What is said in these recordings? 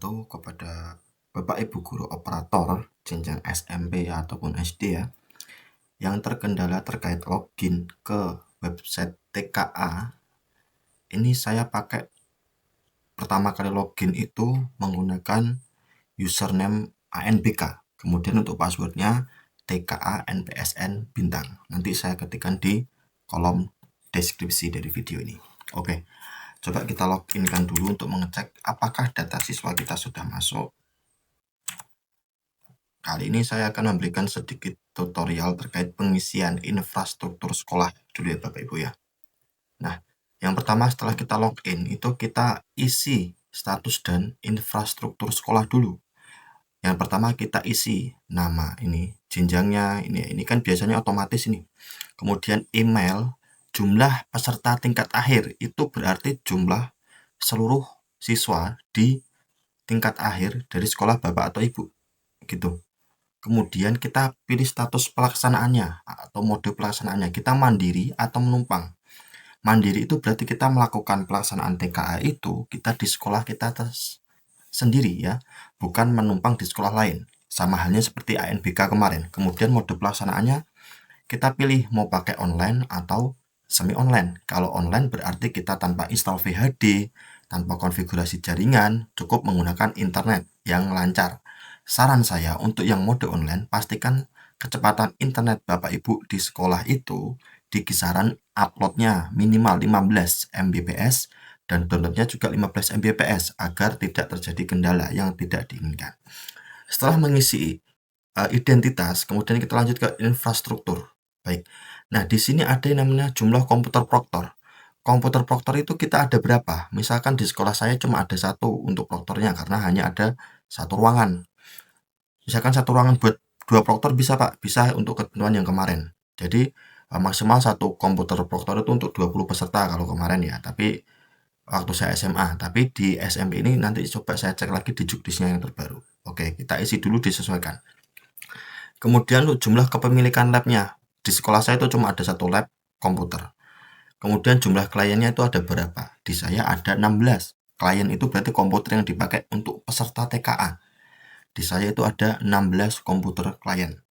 wabarakatuh kepada Bapak Ibu guru operator jenjang SMP ataupun SD ya, yang terkendala terkait login ke website TKA. Ini saya pakai pertama kali login itu menggunakan username ANBK. Kemudian untuk passwordnya TKA NPSN bintang. Nanti saya ketikkan di kolom deskripsi dari video ini. Oke. Coba kita loginkan dulu untuk mengecek apakah data siswa kita sudah masuk. Kali ini saya akan memberikan sedikit tutorial terkait pengisian infrastruktur sekolah dulu ya Bapak Ibu ya. Nah, yang pertama setelah kita login itu kita isi status dan infrastruktur sekolah dulu. Yang pertama kita isi nama ini, jenjangnya ini kan biasanya otomatis ini. Kemudian email, jumlah peserta tingkat akhir itu berarti jumlah seluruh siswa di tingkat akhir dari sekolah Bapak atau Ibu gitu. Kemudian kita pilih status pelaksanaannya atau mode pelaksanaannya, kita mandiri atau menumpang. Mandiri itu berarti kita melakukan pelaksanaan TKA itu kita di sekolah kita sendiri ya, bukan menumpang di sekolah lain. Sama halnya seperti ANBK kemarin. Kemudian mode pelaksanaannya kita pilih mau pakai online atau semi online. Kalau online berarti kita tanpa install VHD, tanpa konfigurasi jaringan, cukup menggunakan internet yang lancar. Saran saya untuk yang mode online, pastikan kecepatan internet Bapak Ibu di sekolah itu di kisaran uploadnya minimal 15 Mbps dan downloadnya juga 15 Mbps agar tidak terjadi kendala yang tidak diinginkan. Setelah mengisi identitas, kemudian kita lanjut ke infrastruktur. Baik. Nah, di sini ada yang namanya jumlah komputer proktor. Komputer proktor itu kita ada berapa? Misalkan di sekolah saya cuma ada satu untuk proktornya karena hanya ada satu ruangan. Misalkan satu ruangan buat 2 proktor bisa Pak, bisa untuk ketentuan yang kemarin. Jadi maksimal satu komputer proktor itu untuk 20 peserta kalau kemarin ya, tapi waktu saya SMA, tapi di SMP ini nanti coba saya cek lagi di jukdisnya yang terbaru. Oke, kita isi dulu disesuaikan. Kemudian untuk jumlah kepemilikan labnya, di sekolah saya itu cuma ada satu lab komputer. Kemudian jumlah kliennya itu ada berapa? Di saya ada 16. Klien itu berarti komputer yang dipakai untuk peserta TKA. Di saya itu ada 16 komputer klien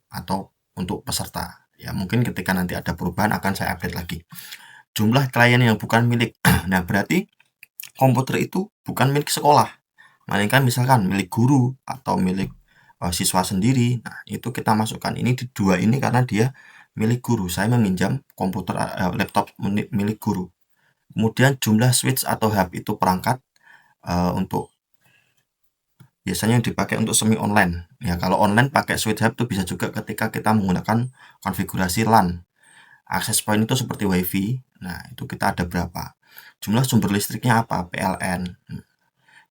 atau untuk peserta. Ya mungkin ketika nanti ada perubahan akan saya update lagi. Jumlah klien yang bukan milik. Nah berarti komputer itu bukan milik sekolah. Melainkan misalkan milik guru atau milik siswa sendiri. Nah itu kita masukkan ini di dua ini karena dia milik guru. Saya meminjam komputer laptop milik guru. Kemudian jumlah switch atau hub itu perangkat untuk biasanya yang dipakai untuk semi online. Ya kalau online pakai switch hub itu bisa juga ketika kita menggunakan konfigurasi LAN. Akses point itu seperti WiFi. Nah itu kita ada berapa? Jumlah sumber listriknya apa? PLN.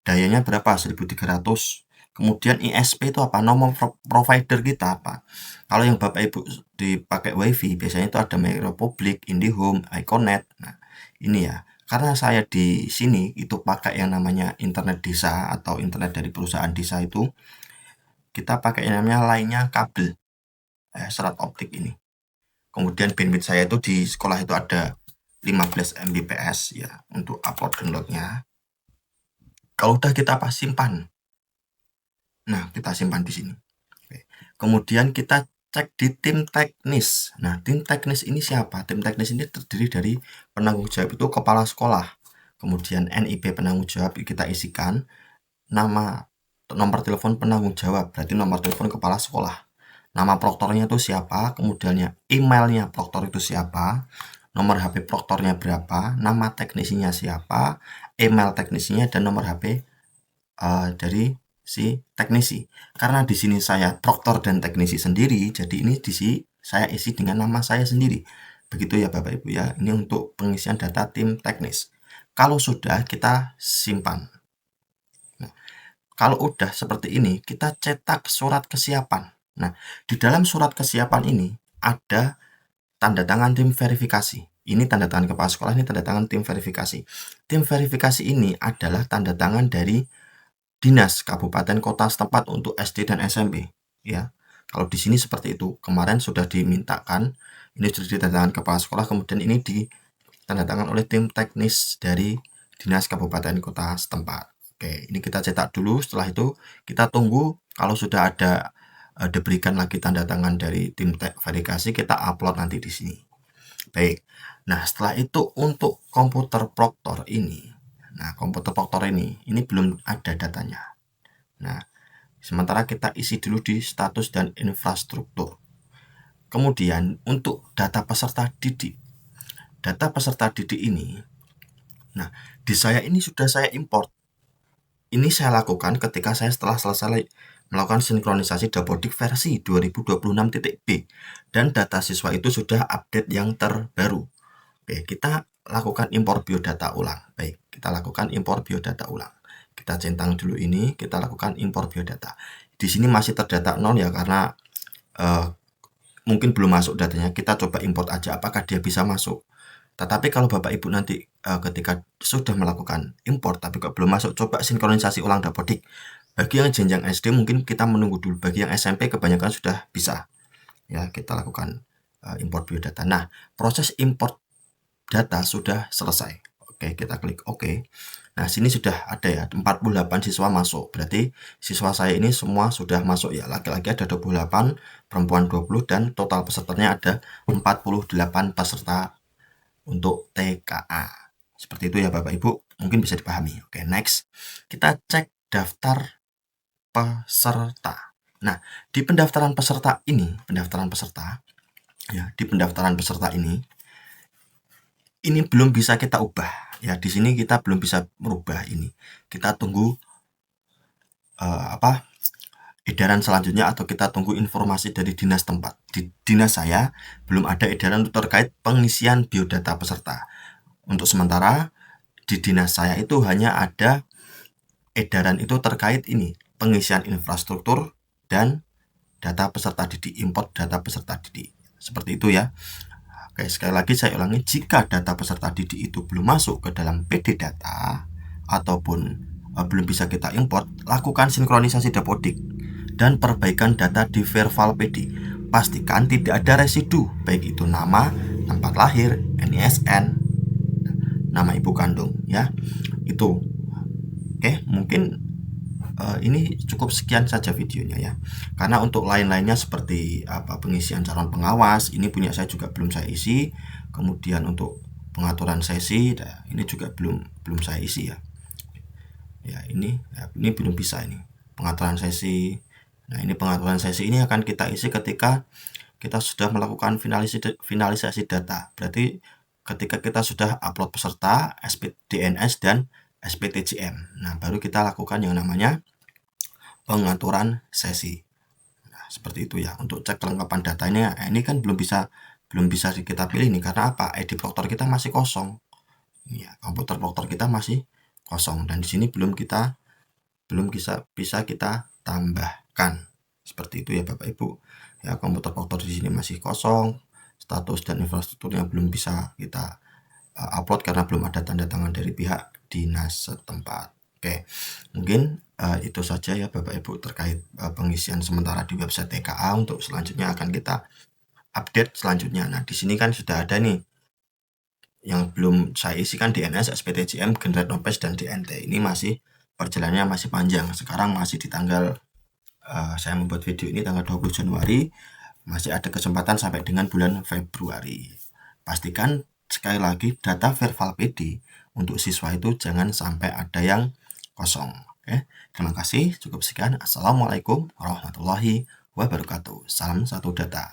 Dayanya berapa? 1300. Kemudian ISP itu apa? Nomor provider kita apa? Kalau yang Bapak Ibu dipakai WiFi, biasanya itu ada MyRepublic, IndiHome, Iconet. Nah, ini ya. Karena saya di sini itu pakai yang namanya internet desa atau internet dari perusahaan desa itu, kita pakai yang namanya lainnya kabel serat optik ini. Kemudian bandwidth saya itu di sekolah itu ada 15 Mbps ya untuk upload downloadnya. Kalau udah kita simpan. Nah, kita simpan di sini. Oke. Kemudian kita cek di tim teknis. Nah, tim teknis ini siapa? Tim teknis ini terdiri dari penanggung jawab itu kepala sekolah. Kemudian NIP penanggung jawab kita isikan. Nama, nomor telepon penanggung jawab, berarti nomor telepon kepala sekolah. Nama proktornya itu siapa? Kemudian emailnya proktor itu siapa? Nomor HP proktornya berapa? Nama teknisinya siapa? Email teknisinya dan nomor HP dari si teknisi. Karena di sini saya proktor dan teknisi sendiri, jadi ini di sini saya isi dengan nama saya sendiri. Begitu ya Bapak Ibu ya. Ini untuk pengisian data tim teknis. Kalau sudah kita simpan. Nah, kalau udah seperti ini, kita cetak surat kesiapan. Nah, di dalam surat kesiapan ini ada tanda tangan tim verifikasi. Ini tanda tangan kepala sekolah, ini tanda tangan tim verifikasi. Tim verifikasi ini adalah tanda tangan dari dinas kabupaten kota setempat untuk SD dan SMP ya. Kalau di sini seperti itu, kemarin sudah dimintakan, ini sudah ditandatangan kepala sekolah, kemudian ini ditandatangan oleh tim teknis dari dinas kabupaten kota setempat. Oke, ini kita cetak dulu, setelah itu kita tunggu kalau sudah ada, diberikan lagi tanda tangan dari tim verifikasi, kita upload nanti di sini. Baik. Nah, setelah itu untuk komputer proktor ini, ini belum ada datanya. Nah, sementara kita isi dulu di status dan infrastruktur. Kemudian untuk data peserta didik. Data peserta didik ini, nah di saya ini sudah saya import. Ini saya lakukan ketika saya setelah selesai melakukan sinkronisasi Dapodik versi 2026.b dan data siswa itu sudah update yang terbaru. Oke, kita lakukan impor biodata ulang. Baik, kita lakukan impor biodata ulang. Kita centang dulu ini, kita lakukan impor biodata. Di sini masih terdata 0 ya, karena mungkin belum masuk datanya. Kita coba import aja apakah dia bisa masuk. Tetapi kalau Bapak Ibu nanti ketika sudah melakukan import tapi kok belum masuk, coba sinkronisasi ulang Dapodik. Bagi yang jenjang SD mungkin kita menunggu dulu. Bagi yang SMP kebanyakan sudah bisa. Ya, kita lakukan import biodata. Nah, proses import data sudah selesai. Oke, kita klik OK. Nah, sini sudah ada ya, 48 siswa masuk. Berarti siswa saya ini semua sudah masuk ya. Laki-laki ada 28, perempuan 20, dan total pesertanya ada 48 peserta untuk TKA. Seperti itu ya Bapak Ibu, mungkin bisa dipahami. Oke, next. Kita cek daftar peserta. Nah, di pendaftaran peserta ini, di pendaftaran peserta ini belum bisa kita ubah. Ya, di sini kita belum bisa merubah ini. Kita tunggu edaran selanjutnya atau kita tunggu informasi dari dinas tempat. Di dinas saya belum ada edaran terkait pengisian biodata peserta. Untuk sementara di dinas saya itu hanya ada edaran itu terkait ini, pengisian infrastruktur dan data peserta didik, import data peserta didik. Seperti itu ya. Oke, sekali lagi saya ulangi, jika data peserta didik itu belum masuk ke dalam PD data ataupun belum bisa kita import, lakukan sinkronisasi Dapodik dan perbaikan data di Verval PD. Pastikan tidak ada residu, baik itu nama, tempat lahir, NISN, nama ibu kandung ya. Itu. Oke, mungkin ini cukup sekian saja videonya ya. Karena untuk lain-lainnya seperti pengisian calon pengawas, ini punya saya juga belum saya isi. Kemudian untuk pengaturan sesi, ini juga belum saya isi ya. Ya, ini belum bisa ini. Pengaturan sesi. Nah, ini pengaturan sesi ini akan kita isi ketika kita sudah melakukan finalisasi data. Berarti ketika kita sudah upload peserta, DNS dan SPTJM. Nah, baru kita lakukan yang namanya pengaturan sesi. Nah, seperti itu ya. Untuk cek kelengkapan data ini kan belum bisa kita pilih nih, karena apa? ID proktor kita masih kosong. Ya, komputer proktor kita masih kosong dan di sini belum bisa kita tambahkan. Seperti itu ya Bapak Ibu. Ya, komputer proktor di sini masih kosong. Status dan infrastrukturnya belum bisa kita upload karena belum ada tanda tangan dari pihak dinas setempat. Oke, mungkin itu saja ya Bapak Ibu terkait pengisian sementara di website TKA. Untuk selanjutnya akan kita update selanjutnya. Nah, di sini kan sudah ada nih yang belum saya isikan, DNS, SPTJM, Generate Nopes, dan DNT. Ini masih perjalanannya masih panjang. Sekarang masih di tanggal saya membuat video ini tanggal 20 Januari. Masih ada kesempatan sampai dengan bulan Februari. Pastikan sekali lagi data Verval PD untuk siswa itu jangan sampai ada yang kosong. Oke, terima kasih. Cukup sekian. Assalamualaikum warahmatullahi wabarakatuh. Salam satu data.